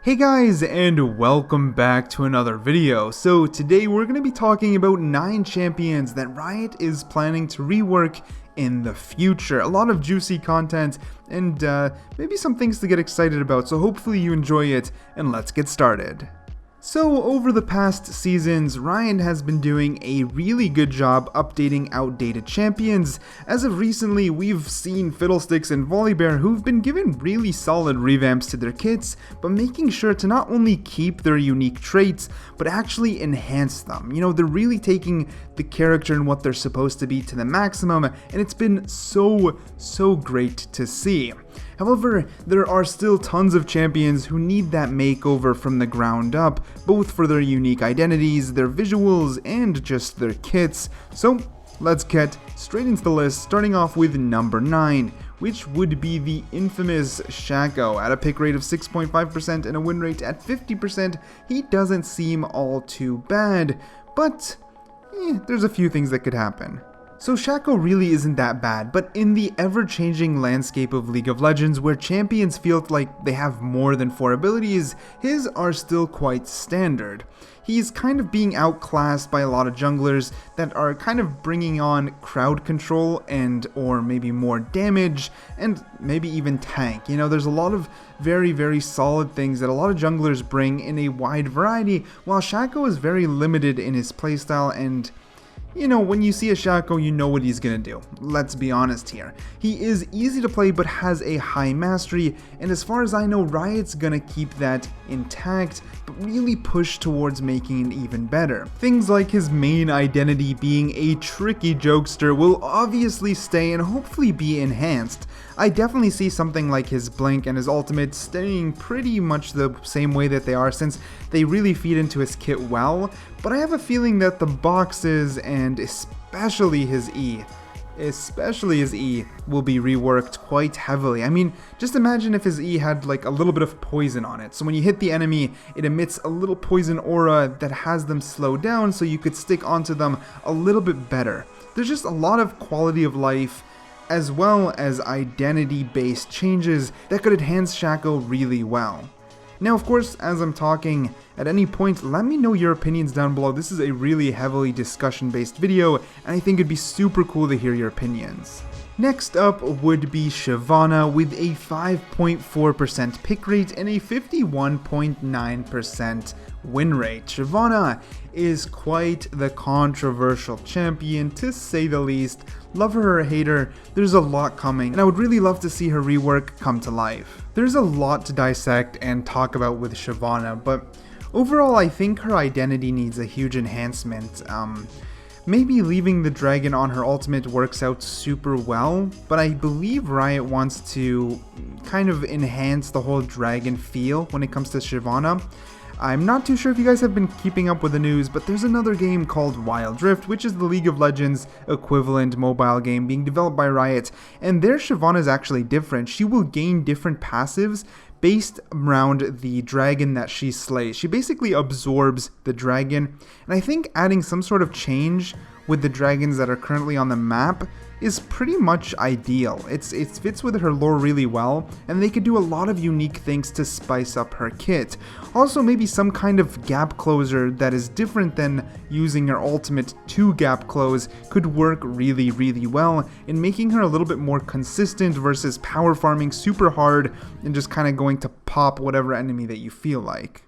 Hey guys, and welcome back to another video. So today we're going to be talking about 9 champions that Riot is planning to rework in the future. A lot of juicy content and maybe some things to get excited about, so hopefully you enjoy it, and let's get started. So over the past seasons, Riot has been doing a really good job updating outdated champions. As of recently, we've seen Fiddlesticks and Volibear who've been given really solid revamps to their kits, but making sure to not only keep their unique traits, but actually enhance them. You know, they're really taking the character and what they're supposed to be to the maximum, and it's been so great to see. However, there are still tons of champions who need that makeover from the ground up, both for their unique identities, their visuals, and just their kits. So let's get straight into the list, starting off with number 9, which would be the infamous Shaco. At a pick rate of 6.5% and a win rate at 50%, he doesn't seem all too bad, but there's a few things that could happen. So Shaco really isn't that bad, but in the ever-changing landscape of League of Legends, where champions feel like they have more than 4 abilities, his are still quite standard. He's kind of being outclassed by a lot of junglers that are kind of bringing on crowd control and or maybe more damage and maybe even tank. You know, there's a lot of very solid things that a lot of junglers bring in a wide variety, while Shaco is very limited in his playstyle. And you know, when you see a Shaco, you know what he's gonna do. Let's be honest here. He is easy to play but has a high mastery, and as far as I know, Riot's gonna keep that intact, but really push towards making it even better. Things like his main identity being a tricky jokester will obviously stay and hopefully be enhanced. I definitely see something like his blink and his ultimate staying pretty much the same way that they are, since they really feed into his kit well, but I have a feeling that the boxes and especially his E will be reworked quite heavily. I mean, just imagine if his E had like a little bit of poison on it, so when you hit the enemy, it emits a little poison aura that has them slow down so you could stick onto them a little bit better. There's just a lot of quality of life as well as identity-based changes that could enhance Shaco really well. Now, of course, as I'm talking, at any point, let me know your opinions down below. This is a really heavily discussion-based video, and I think it'd be super cool to hear your opinions. Next up would be Shyvana with a 5.4% pick rate and a 51.9% win rate. Shyvana is quite the controversial champion, to say the least. Love her or hate her, there's a lot coming, and I would really love to see her rework come to life. There's a lot to dissect and talk about with Shyvana, but overall I think her identity needs a huge enhancement. Maybe leaving the dragon on her ultimate works out super well, but I believe Riot wants to kind of enhance the whole dragon feel when it comes to Shyvana. I'm not too sure if you guys have been keeping up with the news, but there's another game called Wild Rift, which is the League of Legends equivalent mobile game being developed by Riot, and their Shyvana is actually different. She will gain different passives based around the dragon that she slays. She basically absorbs the dragon, and I think adding some sort of change with the dragons that are currently on the map is pretty much ideal. It fits with her lore really well, and they could do a lot of unique things to spice up her kit. Also, maybe some kind of gap closer that is different than using her ultimate to gap close could work really well in making her a little bit more consistent versus power farming super hard and just kind of going to pop whatever enemy that you feel like.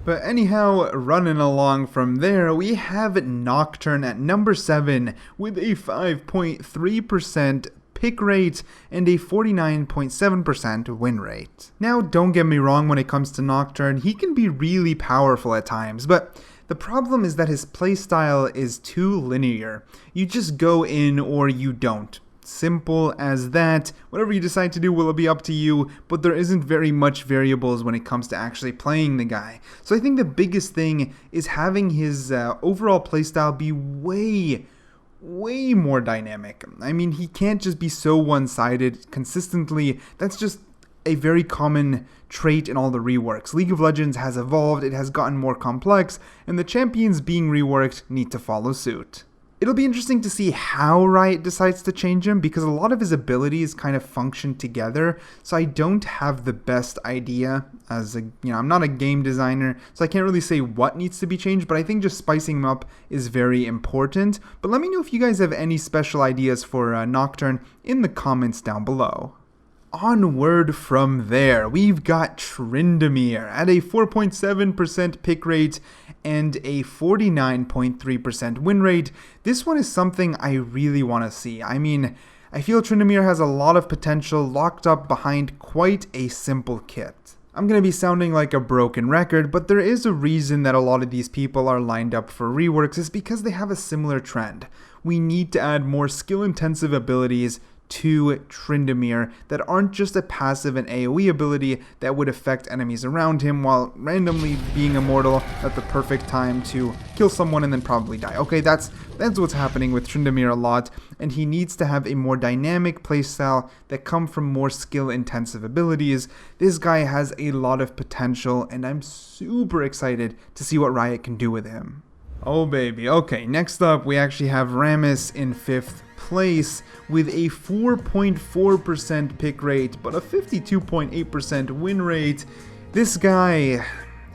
But anyhow, running along from there, we have Nocturne at number 7 with a 5.3% pick rate and a 49.7% win rate. Now, don't get me wrong when it comes to Nocturne, he can be really powerful at times, but the problem is that his playstyle is too linear. You just go in or you don't. Simple as that. Whatever you decide to do will be up to you, but there isn't very much variables when it comes to actually playing the guy. So I think the biggest thing is having his overall playstyle be way more dynamic. I mean, he can't just be so one-sided consistently. That's just a very common trait in all the reworks. League of Legends has evolved, it has gotten more complex, and the champions being reworked need to follow suit. It'll be interesting to see how Riot decides to change him, because a lot of his abilities kind of function together, so I don't have the best idea. I'm not a game designer, so I can't really say what needs to be changed, but I think just spicing him up is very important. But let me know if you guys have any special ideas for Nocturne in the comments down below. Onward from there, we've got Tryndamere at a 4.7% pick rate and a 49.3% win rate. This one is something I really want to see. I mean, I feel Tryndamere has a lot of potential locked up behind quite a simple kit. I'm going to be sounding like a broken record, but there is a reason that a lot of these people are lined up for reworks, is because they have a similar trend. We need to add more skill-intensive abilities to Tryndamere that aren't just a passive and AoE ability that would affect enemies around him while randomly being immortal at the perfect time to kill someone and then probably die. Okay, that's what's happening with Tryndamere a lot, and he needs to have a more dynamic playstyle that come from more skill-intensive abilities. This guy has a lot of potential, and I'm super excited to see what Riot can do with him. Oh baby. Okay, next up we actually have Rammus in 5th place with a 4.4% pick rate but a 52.8% win rate. This guy,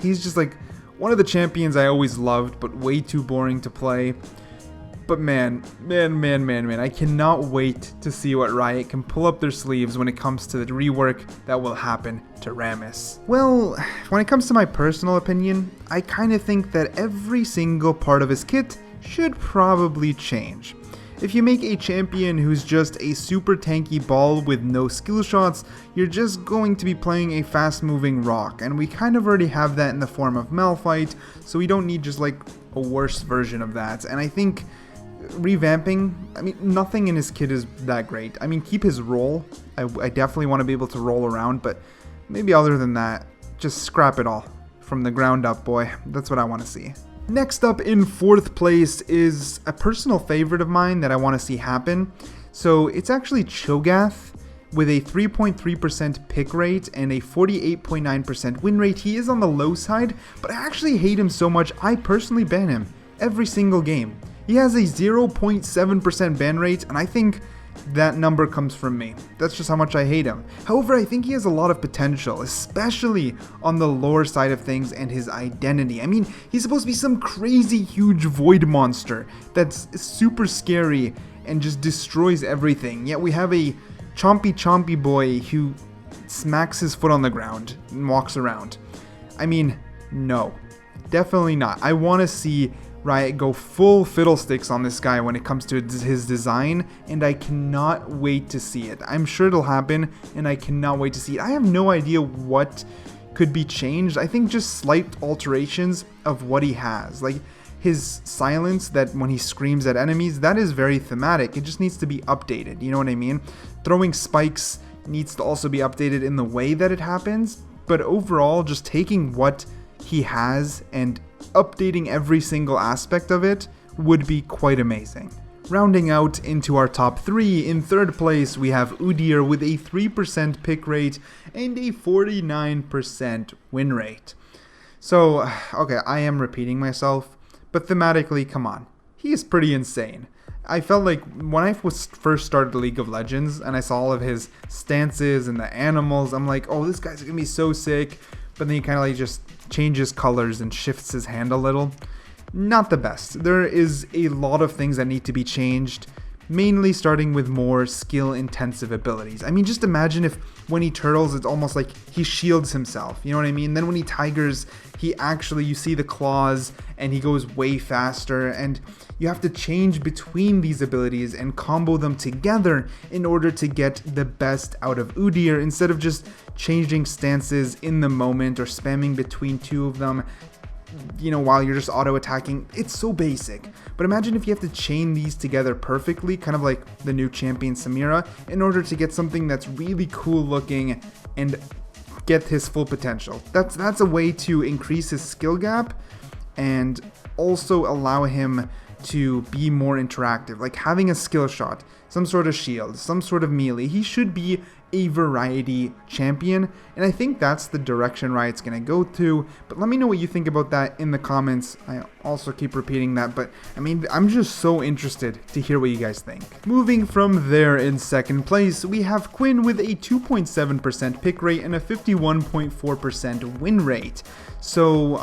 he's just like one of the champions I always loved, but way too boring to play. But man, I cannot wait to see what Riot can pull up their sleeves when it comes to the rework that will happen to Rammus. Well, when it comes to my personal opinion, I kind of think that every single part of his kit should probably change. If you make a champion who's just a super tanky ball with no skill shots, you're just going to be playing a fast moving rock, and we kind of already have that in the form of Malphite, so we don't need just like a worse version of that. And I think revamping, I mean, nothing in his kit is that great. I mean, keep his roll. I definitely want to be able to roll around, but maybe other than that, just scrap it all from the ground up, boy. That's what I want to see. Next up in 4th place is a personal favorite of mine that I want to see happen. So it's actually Chogath with a 3.3% pick rate and a 48.9% win rate. He is on the low side, but I actually hate him so much I personally ban him every single game. He has a 0.7% ban rate, and I think that number comes from me. That's just how much I hate him. However, I think he has a lot of potential, especially on the lore side of things and his identity. I mean, he's supposed to be some crazy huge void monster that's super scary and just destroys everything. Yet we have a chompy boy who smacks his foot on the ground and walks around. I mean, no, definitely not. I want to see Riot go full fiddlesticks on this guy when it comes to his design, and I cannot wait to see it. I'm sure it'll happen, and I cannot wait to see it. I have no idea what could be changed. I think just slight alterations of what he has. Like his silence, that when he screams at enemies, that is very thematic. It just needs to be updated, you know what I mean? Throwing spikes needs to also be updated in the way that it happens, but overall, just taking what he has and updating every single aspect of it would be quite amazing. Rounding out into our top 3, in 3rd place we have Udyr with a 3% pick rate and a 49% win rate. So, okay, I am repeating myself, but thematically, come on, he is pretty insane. I felt like when I first started League of Legends and I saw all of his stances and the animals, I'm like, oh, this guy's gonna be so sick. But then he kind of like just changes colors and shifts his hand a little. Not the best. There is a lot of things that need to be changed, mainly starting with more skill-intensive abilities. I mean, just imagine if when he turtles, it's almost like he shields himself, you know what I mean? Then when he tigers, he actually, you see the claws, and he goes way faster, and you have to change between these abilities and combo them together in order to get the best out of Udyr, instead of just changing stances in the moment or spamming between two of them, you know, while you're just auto-attacking. It's so basic. But imagine if you have to chain these together perfectly, kind of like the new champion Samira, in order to get something that's really cool looking and get his full potential. That's a way to increase his skill gap and also allow him to be more interactive, like having a skill shot, some sort of shield, some sort of melee. He should be a variety champion, and I think that's the direction Riot's gonna go to. But let me know what you think about that in the comments. I also keep repeating that, but I mean, I'm just so interested to hear what you guys think. Moving from there, in second place, we have Quinn with a 2.7% pick rate and a 51.4% win rate. So,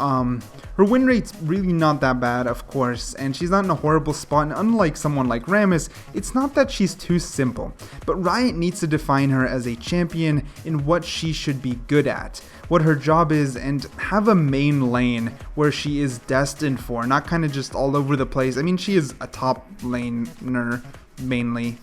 her win rate's really not that bad, of course, and she's not in a horrible spot, and unlike someone like Rammus, it's not that she's too simple, but Riot needs to define her as a champion in what she should be good at, what her job is, and have a main lane where she is destined for, not kind of just all over the place. I mean, she is a top laner mainly.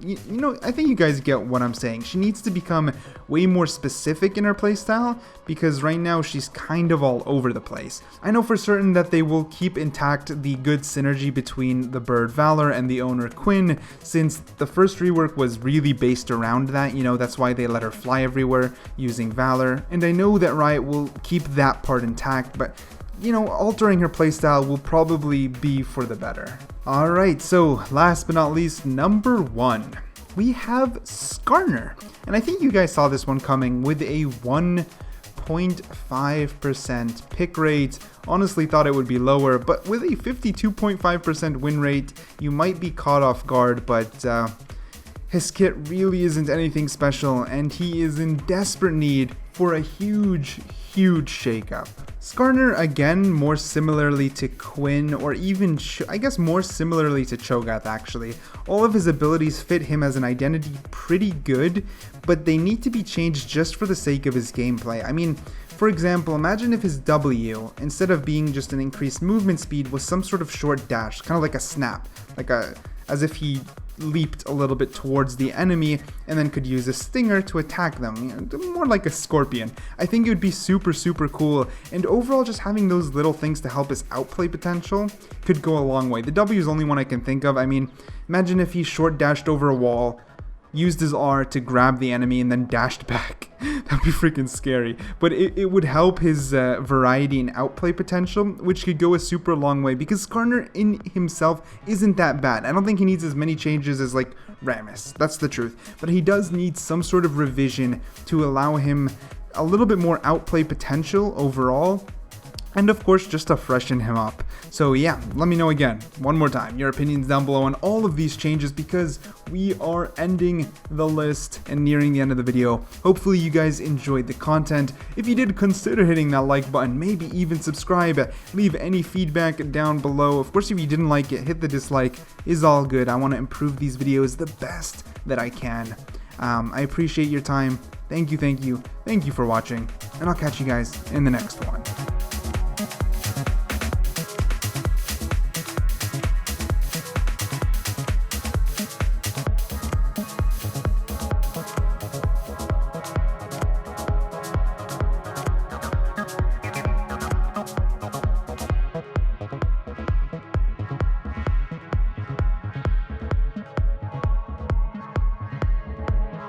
You know, I think you guys get what I'm saying. She needs to become way more specific in her playstyle, because right now she's kind of all over the place. I know for certain that they will keep intact the good synergy between the bird Valor and the owner Quinn, since the first rework was really based around that. You know, that's why they let her fly everywhere using Valor, and I know that Riot will keep that part intact, but you know, altering her playstyle will probably be for the better. Alright, so last but not least, number 1. We have Skarner. And I think you guys saw this one coming with a 1.5% pick rate. Honestly thought it would be lower, but with a 52.5% win rate, you might be caught off guard, but his kit really isn't anything special, and he is in desperate need for a huge shakeup. Skarner, again, more similarly to Quinn, or even, I guess more similarly to Chogath actually. All of his abilities fit him as an identity pretty good, but they need to be changed just for the sake of his gameplay. I mean, for example, imagine if his W, instead of being just an increased movement speed, was some sort of short dash, kind of like a snap, as if he leaped a little bit towards the enemy and then could use a stinger to attack them, you know, more like a scorpion. I think it would be super cool, and overall just having those little things to help his outplay potential could go a long way. The W is the only one I can think of. I mean, imagine if he short dashed over a wall, used his R to grab the enemy, and then dashed back. That'd be freaking scary. But it would help his variety and outplay potential, which could go a super long way, because Skarner in himself isn't that bad. I don't think he needs as many changes as like Rammus, that's the truth. But he does need some sort of revision to allow him a little bit more outplay potential overall, and of course just to freshen him up. So yeah, let me know again, one more time, your opinions down below on all of these changes, because we are ending the list and nearing the end of the video. Hopefully you guys enjoyed the content. If you did, consider hitting that like button, maybe even subscribe, leave any feedback down below. Of course, if you didn't like it, hit the dislike, is all good. I want to improve these videos the best that I can. I appreciate your time. Thank you for watching, and I'll catch you guys in the next one.